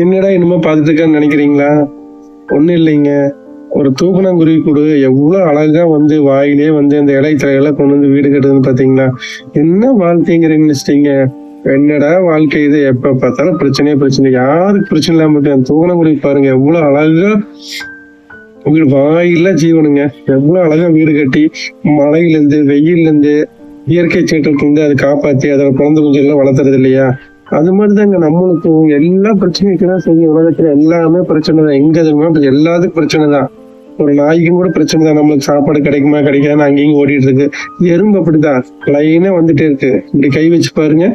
என்னடா இனிமே பார்த்துட்டு இருக்கான்னு நினைக்கிறீங்களா? ஒண்ணும் இல்லைங்க. ஒரு தூக்கணாங்குருவி கூட எவ்வளவு அழகா வந்து வாயிலே வந்து அந்த இலைத்தலையெல்லாம் கொண்டு வந்து வீடு கட்டுதுன்னு பாத்தீங்களா? என்ன வாழ்க்கைங்கிறீங்கன்னு நினைச்சிட்டீங்க? என்னடா வாழ்க்கை இது? எப்ப பார்த்தாலும் பிரச்சனையே பிரச்சனை. யாருக்கு பிரச்சனை இல்லாம இருக்கு? அந்த தூக்கணாங்குருவி பாருங்க எவ்வளவு அழகா வீடு வாயில ஜீவனுங்க. எவ்வளவு அழகா வீடு கட்டி மழையில இருந்து வெயில்ல இருந்து இயற்கை சீற்றத்துல இருந்து அதை காப்பாத்தி அதோட குழந்தை குஞ்சு எல்லாம் வளர்த்துறது இல்லையா? அது மாதிரிதாங்க நம்மளுக்கும் எல்லா பிரச்சனைக்கும் தான் செய்யும். உலகத்துல எல்லாமே பிரச்சனை தான். எங்க எதுவுமே எல்லாத்துக்கும் பிரச்சனை தான். ஒரு நாய்க்கும் கூட பிரச்சனை தான். நம்மளுக்கு சாப்பாடு கிடைக்குமா கிடைக்காதுன்னு அங்கேயும் ஓடிட்டு இருக்கு. எறும்பு அப்படிதான் லைனா வந்துட்டே இருக்கு. இப்படி கை வச்சு பாருங்க,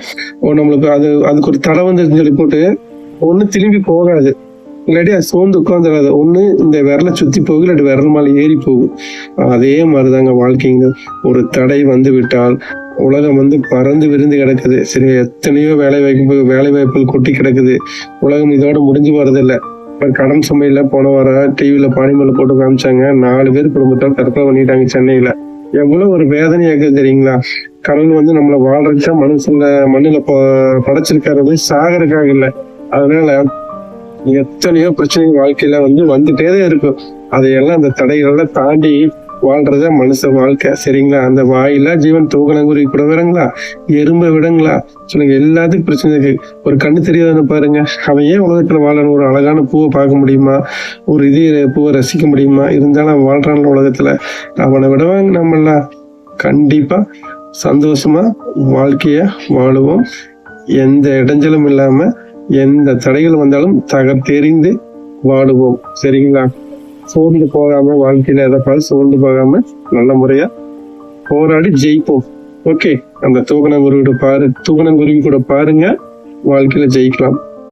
நம்மளுக்கு அதுக்கு ஒரு தடை வந்துருச்சுன்னு சொல்லி போட்டு ஒண்ணு திரும்பி போகாது, இல்லாட்டி அது சோர்ந்து உட்காந்துடாது. ஒண்ணு இந்த விரலை சுத்தி போகும், இல்லாட்டி விரல் மேல ஏறி போகும். அதே மாதிரிதாங்க வாழ்க்கைங்க. ஒரு தடை வந்து விட்டால் உலகம் வந்து பறந்து விரிந்து கிடக்குது. சரி, எத்தனையோ வேலை வாய்ப்புகள் கொட்டி கிடக்குது. உலகம் இதோட முடிஞ்சு போறதில்லை. கடன் சுமையில போன வாரம் டிவில பானிமலை போட்டு காமிச்சாங்க. 4 பேர் குடும்பத்தால் தற்கொலை பண்ணிட்டாங்க சென்னையில. எவ்வளவு ஒரு வேதனையாக தெரியுங்களா? கடவுள் வந்து நம்மளை வாழ்றதுக்கா மண்ணுல படைச்சிருக்காரு, சாகறதுக்காக இல்லை. அதனால எத்தனையோ பிரச்சனைகள் வாழ்க்கையில வந்து வந்துட்டேதான் இருக்கும். அதையெல்லாம் அந்த தடைகளெல்லாம் தாண்டி வாழ்றத மனுஷ வாழ்க்கை. சரிங்களா? அந்த வாயிலா ஜீவன் தூக்கணாங்குருவி கூட விடுங்களா, எறும்பை விடுங்களா சொல்லுங்க. எல்லாத்துக்கும் பிரச்சனை இருக்கு. ஒரு கண்ணு தெரியாதுன்னு பாருங்க, அவன் ஏன் உலகத்துல வாழணும்? ஒரு அழகான பூவை பார்க்க முடியுமா? ஒரு பூவை ரசிக்க முடியுமா? இருந்தாலும் அவன் வாழ்றான் உலகத்துல. அவனை விடவாங்க நம்மளாம். கண்டிப்பா சந்தோஷமா வாழ்க்கைய வாழுவோம். எந்த இடைஞ்சலும் இல்லாம எந்த தடைகள் வந்தாலும் தெரிந்து வாழுவோம். சரிங்களா? சோர்ந்து போகாம, வாழ்க்கையில எதாவது சோர்ந்து போகாம நல்ல முறையா போராடி ஜெயிப்போம். ஓகே, அந்த தூக்கணாங்குருவி கூட பாருங்க, வாழ்க்கையில ஜெயிக்கலாம்.